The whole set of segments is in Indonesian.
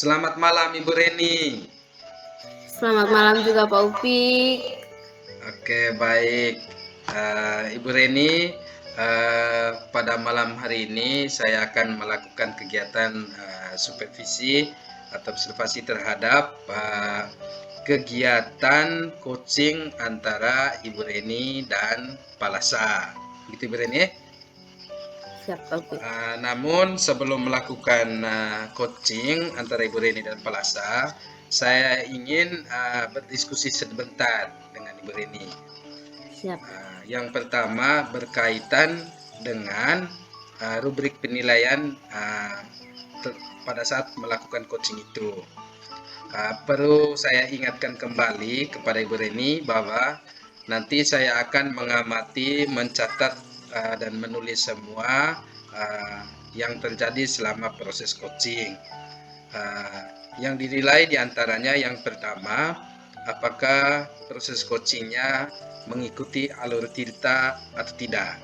Selamat malam Ibu Reni. Selamat malam juga Pak Upik. Oke, baik. Ibu Reni, pada malam hari ini saya akan melakukan kegiatan supervisi atau observasi terhadap kegiatan coaching antara Ibu Reni dan Palasa. Begitu Ibu Reni? Siap Pak Upik. Namun sebelum melakukan coaching antara Ibu Reni dan Palasa, saya ingin berdiskusi sebentar dengan Ibu Reni. Siap. Yang pertama berkaitan dengan rubrik penilaian pada saat melakukan coaching itu. Perlu saya ingatkan kembali kepada Ibu Reni bahwa nanti saya akan mengamati, mencatat dan menulis semua yang terjadi selama proses coaching. Yang dinilai diantaranya yang pertama, apakah proses coachingnya mengikuti alur tirta atau tidak.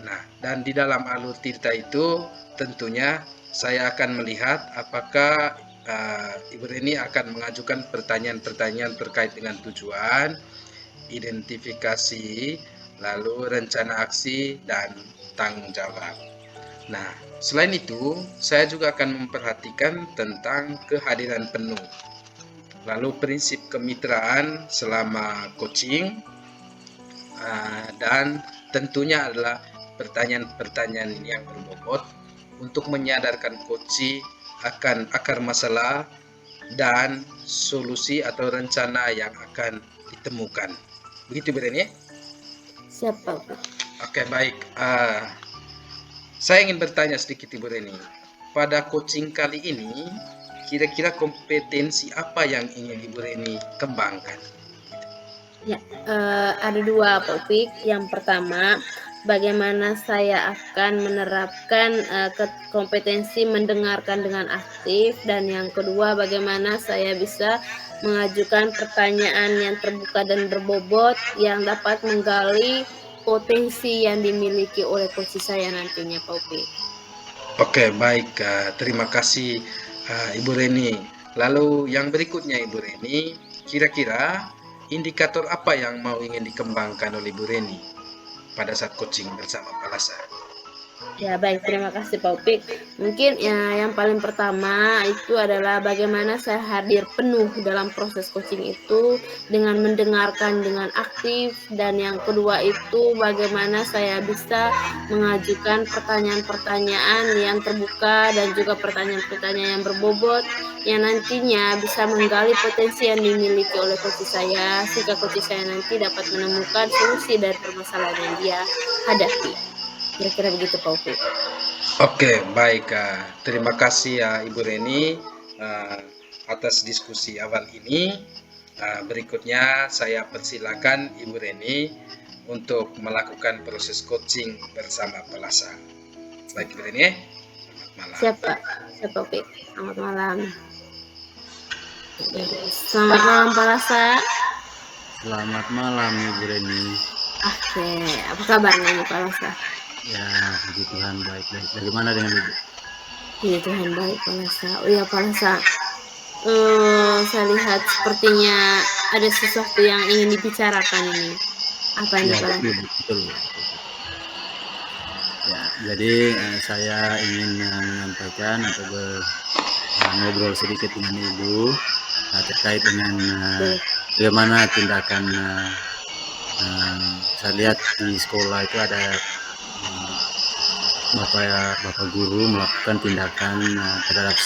Nah, dan di dalam alur tirta itu tentunya saya akan melihat apakah Ibu Reni akan mengajukan pertanyaan-pertanyaan terkait dengan tujuan, identifikasi, lalu rencana aksi, dan tanggung jawab. Nah, selain itu, saya juga akan memperhatikan tentang kehadiran penuh. Lalu prinsip kemitraan selama coaching, dan tentunya adalah pertanyaan-pertanyaan yang berbobot untuk menyadarkan coach akan akar masalah dan solusi atau rencana yang akan ditemukan. Begitu Bu Reni? Siap Pak Upik. Oke, baik. Saya ingin bertanya sedikit Ibu Reni. Pada coaching kali ini, kira-kira kompetensi apa yang ingin Ibu Reni kembangkan? Ya, ada dua Pak Upik. Yang pertama, bagaimana saya akan menerapkan kompetensi mendengarkan dengan aktif, dan yang kedua, bagaimana saya bisa mengajukan pertanyaan yang terbuka dan berbobot yang dapat menggali potensi yang dimiliki oleh coach saya nantinya Pak Upik. Oke, baik. Terima kasih Ibu Reni. Lalu yang berikutnya Ibu Reni, kira-kira indikator apa yang mau ingin dikembangkan oleh Ibu Reni pada saat coaching bersama Palasa? Ya baik, terima kasih Pak Upik. Mungkin ya, yang paling pertama itu adalah bagaimana saya hadir penuh dalam proses coaching itu dengan mendengarkan dengan aktif, dan yang kedua itu bagaimana saya bisa mengajukan pertanyaan-pertanyaan yang terbuka dan juga pertanyaan-pertanyaan yang berbobot yang nantinya bisa menggali potensi yang dimiliki oleh coach saya, sehingga coach saya nanti dapat menemukan solusi dari permasalahan yang dia hadapi. Kira-kira begitu Pak Upik. Oke, baik. Terima kasih ya Ibu Reni atas diskusi awal ini. Berikutnya saya persilakan Ibu Reni untuk melakukan proses coaching bersama Palasa. Baik Ibu Reni, selamat malam. Siap Pak, siap Pak Upik. Selamat malam. Selamat malam Palasa. Selamat malam Ibu Reni. Oke, apa kabarnya nih Palasa? Ya, puji Tuhan baik-baik. Bagaimana dengan Ibu? Puji Tuhan baik Palasa. Oh ya Palasa, saya lihat sepertinya ada sesuatu yang ingin dibicarakan ini. Apa ini Palasa? Betul. Ya, jadi saya ingin menyampaikan atau ngobrol sedikit dengan Ibu terkait dengan bagaimana tindakan saya lihat di sekolah itu ada Bapak guru melakukan tindakan terhadap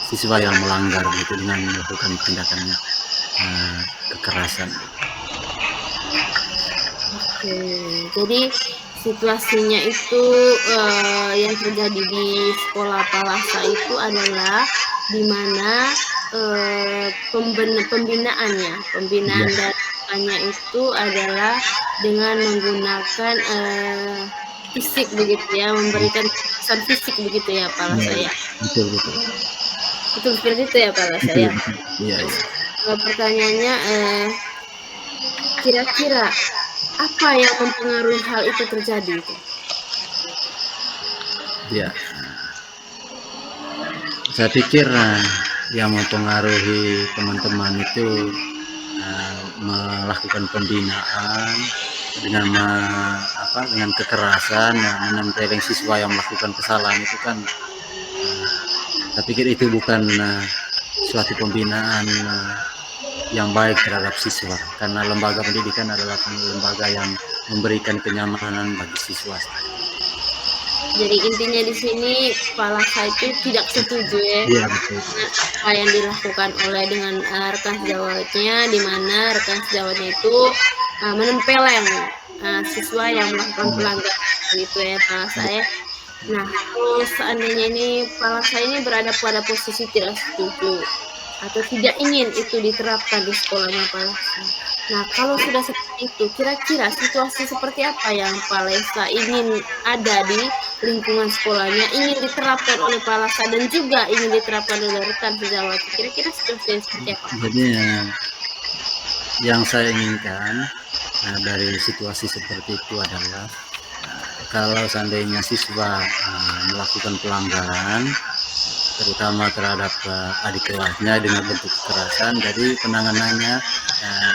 siswa yang melanggar gitu dengan melakukan tindakannya kekerasan. Oke, jadi situasinya itu yang terjadi di sekolah Palasa itu adalah di mana pembinaan dasarnya itu adalah dengan menggunakan fisik begitu ya, memberikan kekerasan fisik begitu ya Palasa ya. Betul. Betul seperti itu ya Palasa ya. Iya. Pertanyaannya, kira-kira apa yang mempengaruhi hal itu terjadi? Ya, saya pikir yang mempengaruhi teman-teman itu melakukan pembinaan dengan dengan kekerasan, menempeleng siswa yang melakukan kesalahan itu kan, saya pikir itu bukan suatu pembinaan yang baik terhadap siswa, karena lembaga pendidikan adalah lembaga yang memberikan kenyamanan bagi siswa. Jadi intinya di sini kepala saya itu tidak setuju ya Iya betul. dengan apa yang dilakukan oleh dengan rekan sejawatnya, di mana rekan sejawatnya itu menempeleng siswa yang melakukan pelanggaran gitu ya kepala saya. Nah, kalau seandainya ini kepala saya ini berada pada posisi tidak setuju atau tidak ingin itu diterapkan di sekolahnya kepala saya. Nah, kalau sudah seperti itu, kira-kira situasi seperti apa yang Pak Lesa ingin ada di lingkungan sekolahnya, ingin diterapkan oleh Pak Lesa dan juga ingin diterapkan oleh rekan sejawat. Kira-kira situasi seperti apa? Jadi yang saya inginkan dari situasi seperti itu adalah kalau seandainya siswa melakukan pelanggaran, terutama terhadap adik kelasnya dengan bentuk kekerasan, jadi penanganannya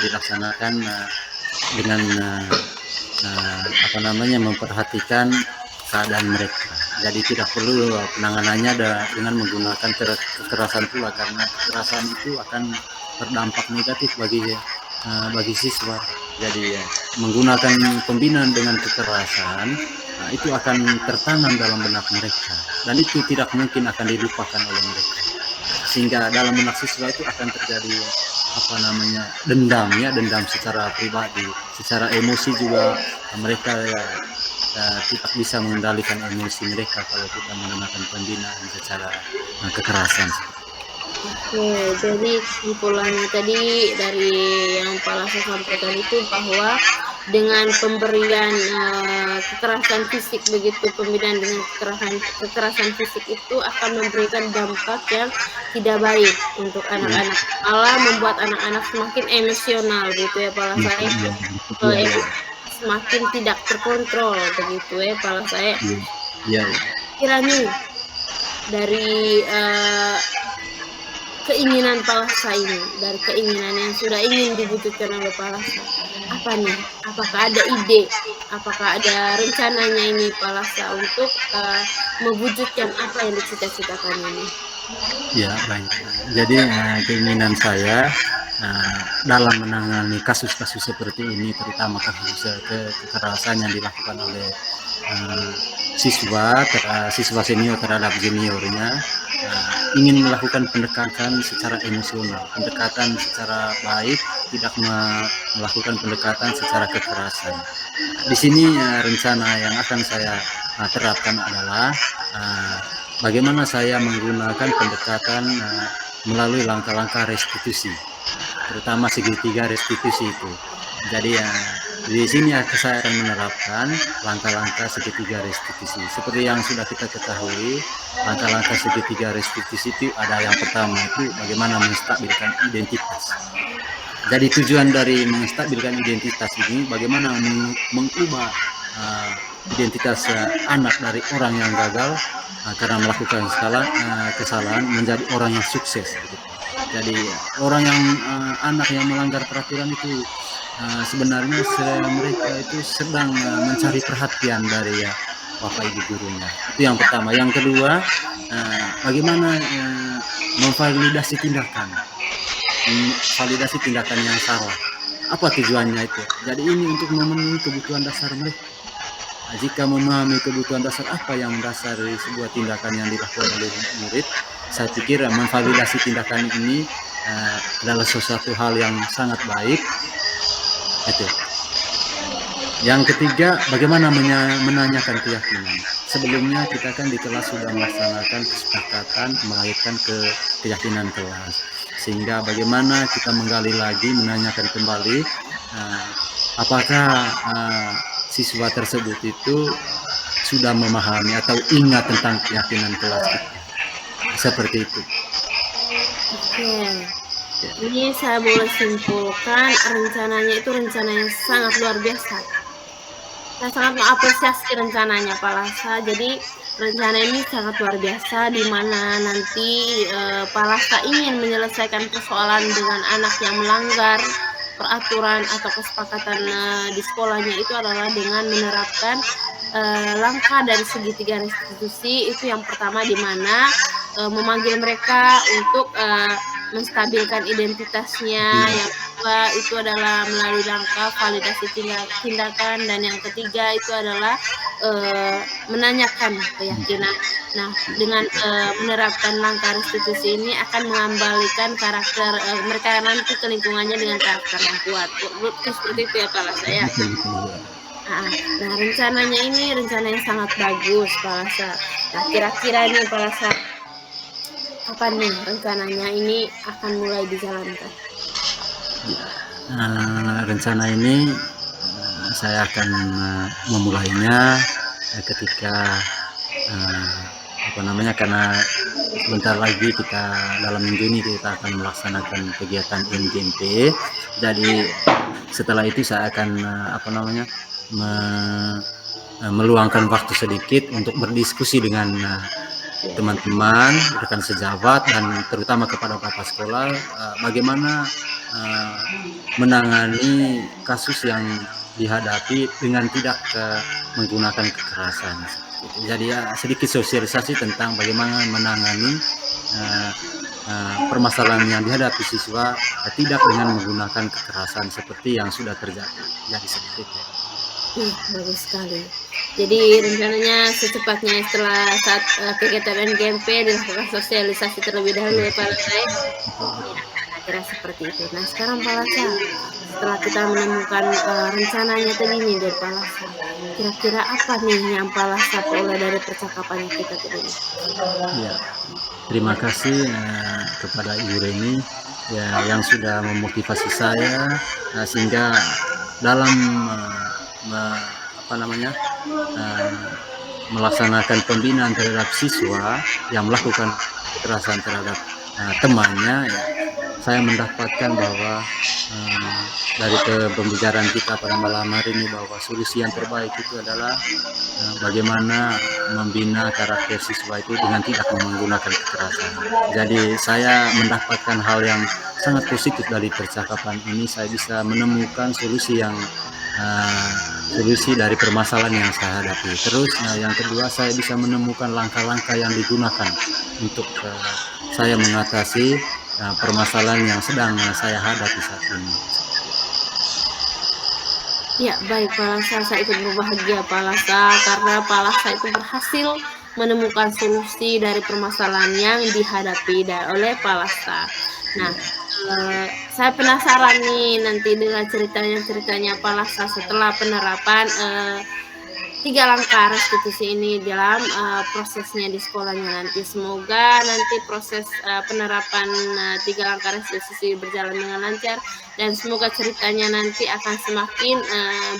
dilaksanakan dengan memperhatikan keadaan mereka. Jadi tidak perlu penanganannya dengan menggunakan kekerasan pula, karena kekerasan itu akan berdampak negatif bagi siswa. Jadi menggunakan pembinaan dengan kekerasan itu akan tertanam dalam benak mereka, dan itu tidak mungkin akan dilupakan oleh mereka, sehingga dalam benak siswa itu akan terjadi dendam secara pribadi, secara emosi juga mereka tidak bisa mengendalikan emosi mereka kalau kita menggunakan pembinaan secara kekerasan. Oke, jadi kesimpulannya tadi dari yang Pak Lasa sampaikan itu bahwa dengan pemberian kekerasan fisik, begitu pembinaan dengan kekerasan fisik itu akan memberikan dampak yang tidak baik untuk anak-anak, malah membuat anak-anak semakin emosional gitu ya Pak Lasa, semakin tidak terkontrol begitu ya Pak Lasa. Kiranya dari keinginan Pak Lasa ini, dari keinginan yang sudah ingin diwujudkan oleh Pak Lasa, apa nih? Apakah ada ide, apakah ada rencananya ini Pak Lasa untuk mewujudkan apa yang dicita-citakan ini? Ya, baik. Jadi keinginan saya dalam menangani kasus-kasus seperti ini, terutama kasus kekerasan yang dilakukan oleh siswa senior terhadap juniornya, ingin melakukan pendekatan secara emosional, pendekatan secara baik, tidak melakukan pendekatan secara kekerasan. Di sini rencana yang akan saya terapkan adalah bagaimana saya menggunakan pendekatan melalui langkah-langkah restitusi, terutama segitiga restitusi itu. Jadi di sini saya akan menerapkan langkah-langkah segitiga restitusi. Seperti yang sudah kita ketahui, langkah-langkah segitiga restitusi itu ada yang pertama itu bagaimana menstabilkan identitas. Jadi tujuan dari menstabilkan identitas ini bagaimana mengubah identitas anak dari orang yang gagal karena melakukan kesalahan menjadi orang yang sukses. Jadi orang yang anak yang melanggar peraturan itu sebenarnya mereka itu sedang mencari perhatian dari bapak ibu gurunya. Itu yang pertama. Yang kedua, bagaimana memvalidasi tindakan yang salah. Apa tujuannya itu? Jadi ini untuk memenuhi kebutuhan dasar mereka. Jika memahami kebutuhan dasar apa yang mendasari sebuah tindakan yang dilakukan oleh murid, saya pikir memvalidasi tindakan ini adalah sesuatu hal yang sangat baik. Itu. Yang ketiga, bagaimana menanyakan keyakinan. Sebelumnya kita kan di kelas sudah melaksanakan kesepakatan melahirkan keyakinan kelas, sehingga bagaimana kita menggali lagi, menanyakan kembali apakah siswa tersebut itu sudah memahami atau ingat tentang keyakinan kelas kita. Seperti itu. Oke. Ini saya boleh simpulkan rencananya itu rencana yang sangat luar biasa. Saya sangat mengapresiasi rencananya Pak Lasa. Jadi rencana ini sangat luar biasa, di mana nanti Palasta ingin menyelesaikan persoalan dengan anak yang melanggar peraturan atau kesepakatan di sekolahnya itu adalah dengan menerapkan langkah dari segitiga restitusi. Itu yang pertama, di mana memanggil mereka untuk menstabilkan identitasnya. Yang kedua itu adalah melalui langkah validasi tindakan, dan yang ketiga itu adalah menanyakan keyakinan. Nah, dengan menerapkan langkah restitusi ini akan mengembalikan karakter mereka nanti ke lingkungannya dengan karakter yang kuat. Seperti itu ya Pak saya. Nah, rencananya ini rencana yang sangat bagus Pak Lasa. Nah, kira-kira nih Pak Lasa, kapan nih rencananya ini akan mulai dijalankan? Rencana ini saya akan memulainya ketika karena sebentar lagi kita dalam minggu ini kita akan melaksanakan kegiatan IMGMP. Jadi setelah itu saya akan meluangkan waktu sedikit untuk berdiskusi dengan teman-teman, rekan sejabat, dan terutama kepada Bapak sekolah bagaimana menangani kasus yang dihadapi dengan tidak menggunakan kekerasan. Jadi sedikit sosialisasi tentang bagaimana menangani permasalahan yang dihadapi siswa tidak dengan menggunakan kekerasan seperti yang sudah terjadi. Jadi seperti itu. Bagus sekali. Jadi rencananya secepatnya setelah saat kegiatan NGMP dilakukan sosialisasi terlebih dahulu ya Pak Lasa. Kira seperti itu. Nah, sekarang Pak Lasa, setelah kita menemukan rencananya tadi nih dari Pak Lasa, kira-kira apa nih yang Pak Lasa peroleh dari percakapan kita tadi? Ya, terima kasih kepada Ibu Reni ya yang sudah memotivasi saya sehingga dalam melaksanakan pembinaan terhadap siswa yang melakukan kekerasan terhadap temannya, ya, saya mendapatkan bahwa dari pembicaraan kita pada malam hari ini bahwa solusi yang terbaik itu adalah bagaimana membina karakter siswa itu dengan tidak menggunakan kekerasan. Jadi saya mendapatkan hal yang sangat positif dari percakapan ini. Saya bisa menemukan solusi dari permasalahan yang saya hadapi. Terus yang kedua, saya bisa menemukan langkah-langkah yang digunakan untuk saya mengatasi permasalahan yang sedang saya hadapi saat ini. Ya, baik Pak Lasa, saya ikut berbahagia Pak Lasa karena Pak Lasa itu berhasil menemukan solusi dari permasalahan yang dihadapi oleh Pak Lasa. Nah, saya penasaran nih nanti dengan ceritanya Pak Lasa setelah penerapan 3 langkah restitusi ini dalam prosesnya di sekolahnya nanti. Semoga nanti proses penerapan 3 langkah restitusi berjalan dengan lancar, dan semoga ceritanya nanti akan semakin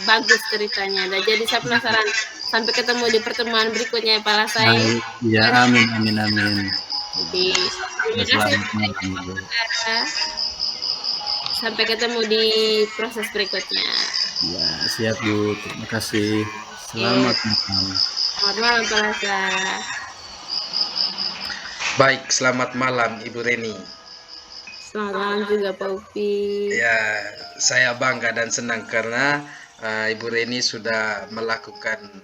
bagus ceritanya. Dan jadi saya penasaran, sampai ketemu di pertemuan berikutnya ya Pak Lasa. Ya, amin. Jadi terima kasih. Sampai ketemu di proses berikutnya. Ya, siap Bu. Terima kasih. Selamat malam. Selamat malam Pak Lasa. Baik, selamat malam Ibu Reni. Selamat malam juga Pak Upi. Ya, saya bangga dan senang karena Ibu Reni sudah melakukan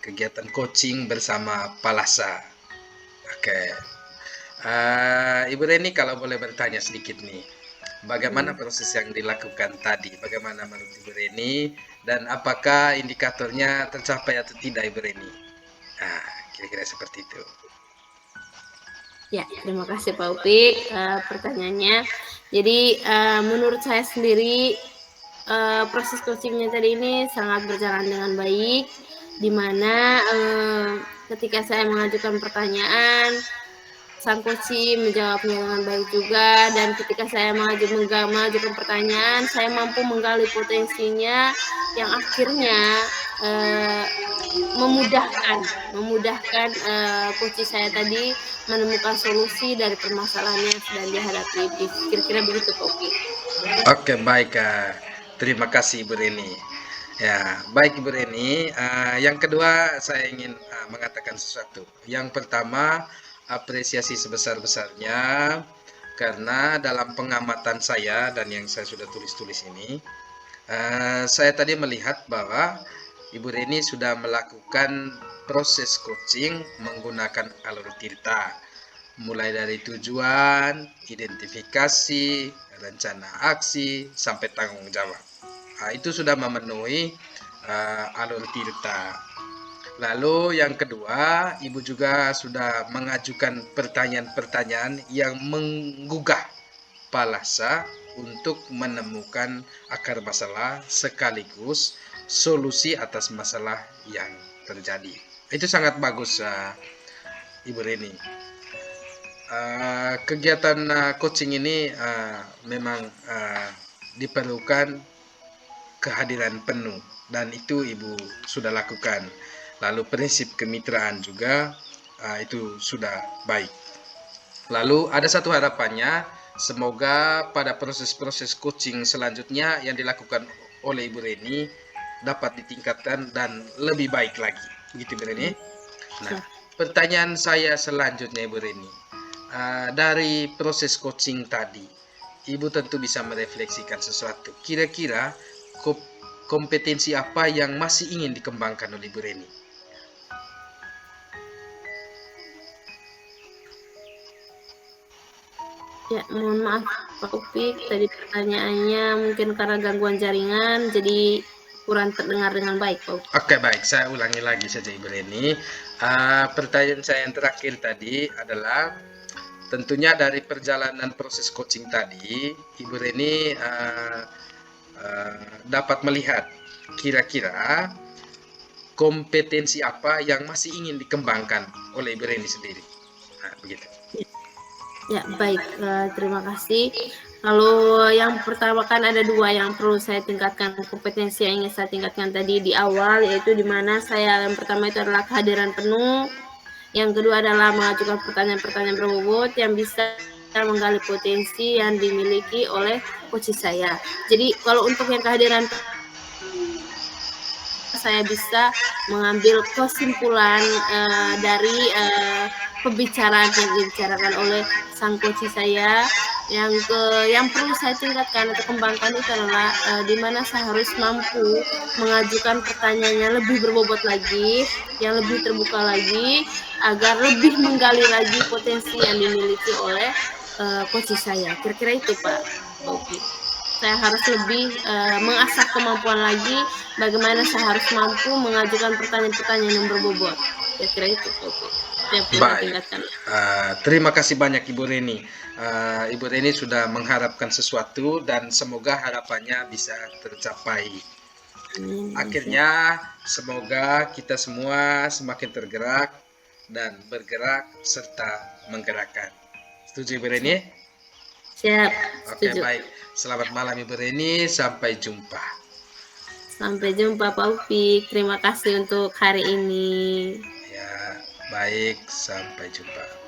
kegiatan coaching bersama Pak Lasa. Oke. Ibu Reni, kalau boleh bertanya sedikit nih, bagaimana proses yang dilakukan tadi? Bagaimana menurut Ibu Reni? Dan apakah indikatornya tercapai atau tidak Ibu Reni? Kira-kira seperti itu. Ya, terima kasih Pak Upik pertanyaannya. Jadi menurut saya sendiri proses coachingnya tadi ini sangat berjalan dengan baik, di mana ketika saya mengajukan pertanyaan, sang coaching menjawabnya dengan baik juga, dan ketika saya mengajukan pertanyaan, saya mampu menggali potensinya yang akhirnya memudahkan coaching saya tadi menemukan solusi dari permasalahan yang sedang dihadapi. Kira-kira begitu Pak Upi. Oke, baik. Terima kasih Ibu Reni. Ya, baik Ibu Reni. Yang kedua saya ingin mengatakan sesuatu. Yang pertama, apresiasi sebesar-besarnya karena dalam pengamatan saya dan yang saya sudah tulis-tulis ini, saya tadi melihat bahwa Ibu Reni sudah melakukan proses coaching menggunakan alur Tirta, mulai dari tujuan, identifikasi, rencana aksi, sampai tanggung jawab. Itu sudah memenuhi alur Tirta. Lalu yang kedua, Ibu juga sudah mengajukan pertanyaan-pertanyaan yang menggugah Palasa untuk menemukan akar masalah sekaligus solusi atas masalah yang terjadi. Itu sangat bagus, Ibu Reni. Kegiatan coaching ini memang diperlukan kehadiran penuh dan itu Ibu sudah lakukan. Lalu prinsip kemitraan juga itu sudah baik. Lalu ada satu harapannya, semoga pada proses-proses coaching selanjutnya yang dilakukan oleh Ibu Reni dapat ditingkatkan dan lebih baik lagi. Begitu Ibu Reni. Nah, pertanyaan saya selanjutnya Ibu Reni, dari proses coaching tadi, Ibu tentu bisa merefleksikan sesuatu. Kira-kira kompetensi apa yang masih ingin dikembangkan oleh Ibu Reni? Ya, mohon maaf Pak Upik, tadi pertanyaannya mungkin karena gangguan jaringan jadi kurang terdengar dengan baik Pak Upik. Oke, baik, saya ulangi lagi saja Ibu Reni. Pertanyaan saya yang terakhir tadi adalah tentunya dari perjalanan proses coaching tadi, Ibu Reni dapat melihat kira-kira kompetensi apa yang masih ingin dikembangkan oleh Ibu Reni sendiri. Nah, begitu. Ya, baik. Terima kasih. Lalu yang pertama kan ada dua yang perlu saya tingkatkan, kompetensi yang ingin saya tingkatkan tadi di awal, yaitu di mana yang pertama itu adalah kehadiran penuh, yang kedua adalah mengajukan pertanyaan-pertanyaan berbobot yang bisa menggali potensi yang dimiliki oleh coach saya. Jadi kalau untuk yang kehadiran saya bisa mengambil kesimpulan dari pembicaraan yang dibicarakan oleh sang coach saya. Yang perlu saya tingkatkan atau kembangkan itu adalah di mana saya harus mampu mengajukan pertanyaannya lebih berbobot lagi, yang lebih terbuka lagi, agar lebih menggali lagi potensi yang dimiliki oleh coach saya. Kira-kira itu Pak Bobi. Saya harus lebih mengasah kemampuan lagi, bagaimana saya harus mampu mengajukan pertanyaan-pertanyaan yang berbobot. Kira-kira itu Pak Bobi. Baik, terima kasih banyak Ibu Reni. Ibu Reni sudah mengharapkan sesuatu dan semoga harapannya bisa tercapai. Akhirnya semoga kita semua semakin tergerak dan bergerak serta menggerakkan. Setuju Ibu Reni? Siap. Oke, baik. Selamat malam Ibu Reni, sampai jumpa. Sampai jumpa Pak Upik. Terima kasih untuk hari ini. Baik, sampai jumpa.